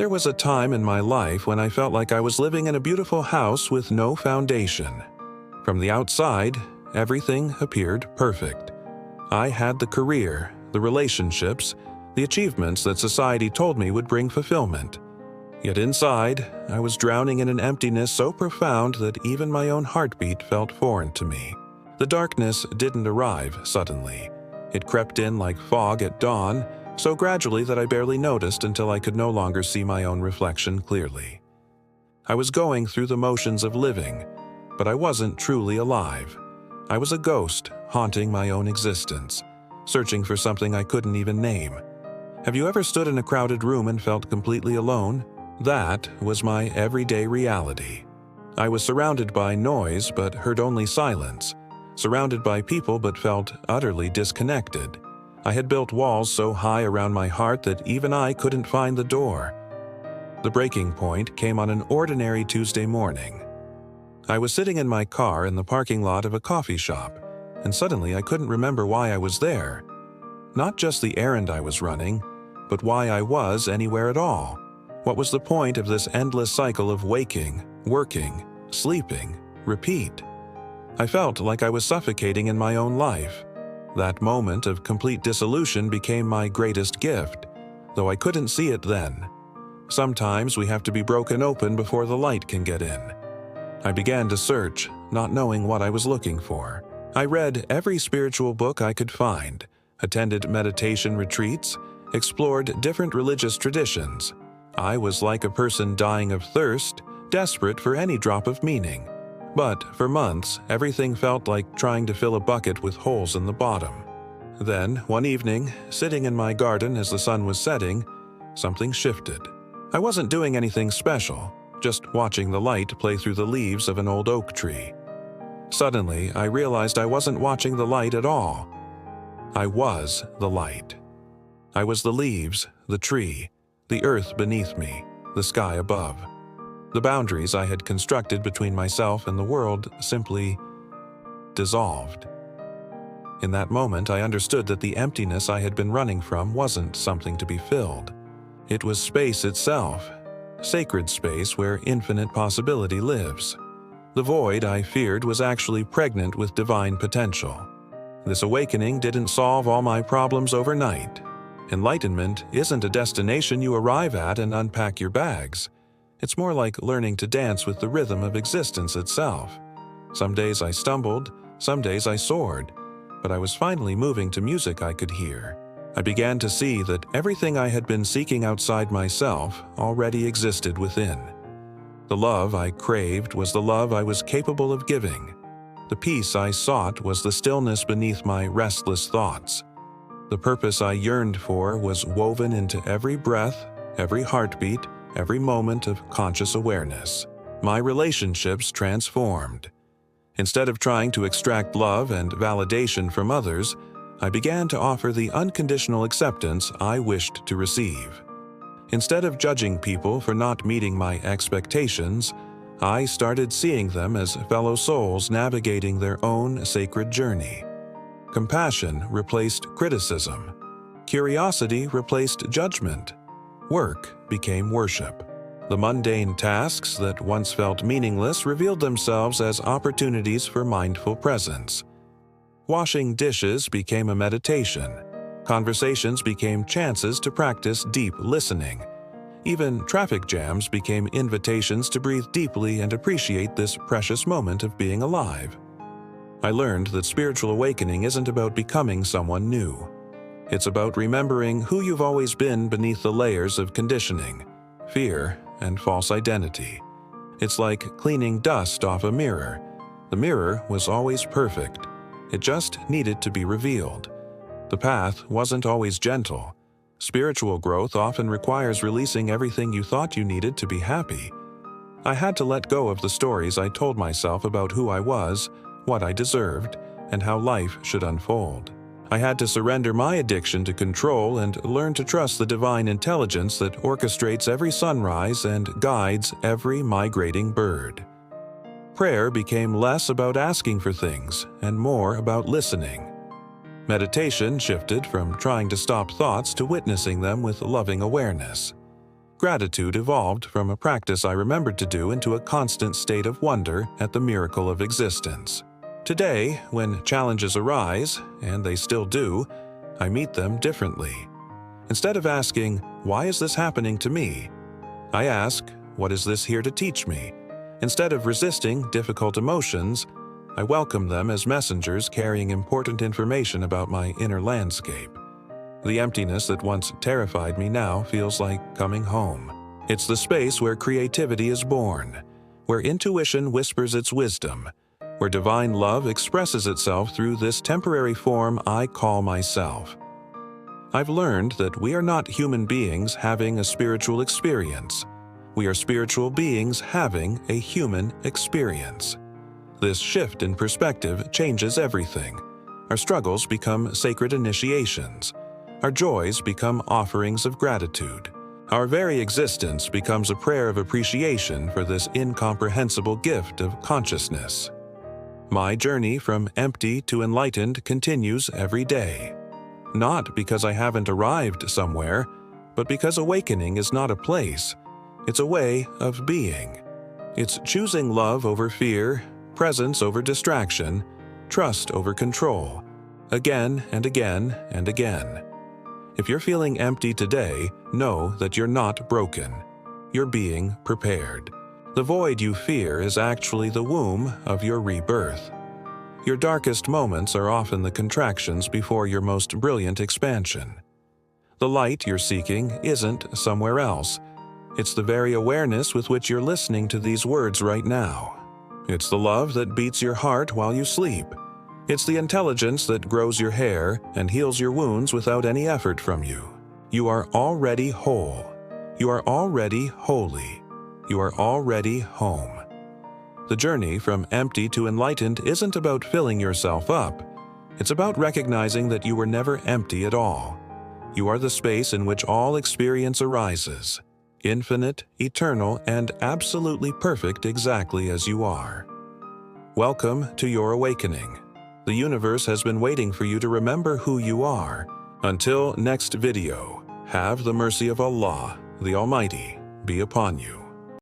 There was a time in my life when I felt like I was living in a beautiful house with no foundation. From the outside, everything appeared perfect. I had the career, the relationships, the achievements that society told me would bring fulfillment. Yet inside, I was drowning in an emptiness so profound that even my own heartbeat felt foreign to me. The darkness didn't arrive suddenly. It crept in like fog at dawn, so gradually that I barely noticed until I could no longer see my own reflection clearly. I was going through the motions of living, but I wasn't truly alive. I was a ghost haunting my own existence, searching for something I couldn't even name. Have you ever stood in a crowded room and felt completely alone? That was my everyday reality. I was surrounded by noise but heard only silence, surrounded by people but felt utterly disconnected. I had built walls so high around my heart that even I couldn't find the door. The breaking point came on an ordinary Tuesday morning. I was sitting in my car in the parking lot of a coffee shop, and suddenly I couldn't remember why I was there. Not just the errand I was running, but why I was anywhere at all. What was the point of this endless cycle of waking, working, sleeping, repeat? I felt like I was suffocating in my own life. That moment of complete dissolution became my greatest gift, though I couldn't see it then. Sometimes we have to be broken open before the light can get in. I began to search, not knowing what I was looking for. I read every spiritual book I could find, attended meditation retreats, explored different religious traditions. I was like a person dying of thirst, desperate for any drop of meaning. But for months, everything felt like trying to fill a bucket with holes in the bottom. Then, one evening, sitting in my garden as the sun was setting, something shifted. I wasn't doing anything special, just watching the light play through the leaves of an old oak tree. Suddenly, I realized I wasn't watching the light at all. I was the light. I was the leaves, the tree, the earth beneath me, the sky above. The boundaries I had constructed between myself and the world simply dissolved. In that moment, I understood that the emptiness I had been running from wasn't something to be filled. It was space itself, sacred space where infinite possibility lives. The void I feared was actually pregnant with divine potential. This awakening didn't solve all my problems overnight. Enlightenment isn't a destination you arrive at and unpack your bags. It's more like learning to dance with the rhythm of existence itself. Some days I stumbled, some days I soared, but I was finally moving to music I could hear. I began to see that everything I had been seeking outside myself already existed within. The love I craved was the love I was capable of giving. The peace I sought was the stillness beneath my restless thoughts. The purpose I yearned for was woven into every breath, every heartbeat, every moment of conscious awareness. My relationships transformed. Instead of trying to extract love and validation from others, I began to offer the unconditional acceptance I wished to receive. Instead of judging people for not meeting my expectations, I started seeing them as fellow souls navigating their own sacred journey. Compassion replaced criticism. Curiosity replaced judgment. Work became worship. The mundane tasks that once felt meaningless revealed themselves as opportunities for mindful presence. Washing dishes became a meditation. Conversations became chances to practice deep listening. Even traffic jams became invitations to breathe deeply and appreciate this precious moment of being alive. I learned that spiritual awakening isn't about becoming someone new. It's about remembering who you've always been beneath the layers of conditioning, fear, and false identity. It's like cleaning dust off a mirror. The mirror was always perfect. It just needed to be revealed. The path wasn't always gentle. Spiritual growth often requires releasing everything you thought you needed to be happy. I had to let go of the stories I told myself about who I was, what I deserved, and how life should unfold. I had to surrender my addiction to control and learn to trust the divine intelligence that orchestrates every sunrise and guides every migrating bird. Prayer became less about asking for things and more about listening. Meditation shifted from trying to stop thoughts to witnessing them with loving awareness. Gratitude evolved from a practice I remembered to do into a constant state of wonder at the miracle of existence. Today, when challenges arise, and they still do, I meet them differently. Instead of asking, "Why is this happening to me?" I ask, "What is this here to teach me?" Instead of resisting difficult emotions, I welcome them as messengers carrying important information about my inner landscape. The emptiness that once terrified me now feels like coming home. It's the space where creativity is born, where intuition whispers its wisdom, where divine love expresses itself through this temporary form I call myself. I've learned that we are not human beings having a spiritual experience. We are spiritual beings having a human experience. This shift in perspective changes everything. Our struggles become sacred initiations. Our joys become offerings of gratitude. Our very existence becomes a prayer of appreciation for this incomprehensible gift of consciousness. My journey from empty to enlightened continues every day. Not because I haven't arrived somewhere, but because awakening is not a place. It's a way of being. It's choosing love over fear, presence over distraction, trust over control, again and again and again. If you're feeling empty today, know that you're not broken. You're being prepared. The void you fear is actually the womb of your rebirth. Your darkest moments are often the contractions before your most brilliant expansion. The light you're seeking isn't somewhere else. It's the very awareness with which you're listening to these words right now. It's the love that beats your heart while you sleep. It's the intelligence that grows your hair and heals your wounds without any effort from you. You are already whole. You are already holy. You are already home. The journey from empty to enlightened isn't about filling yourself up. It's about recognizing that you were never empty at all. You are the space in which all experience arises, infinite, eternal, and absolutely perfect exactly as you are. Welcome to your awakening. The universe has been waiting for you to remember who you are. Until next video, have the mercy of Allah, the Almighty, be upon you.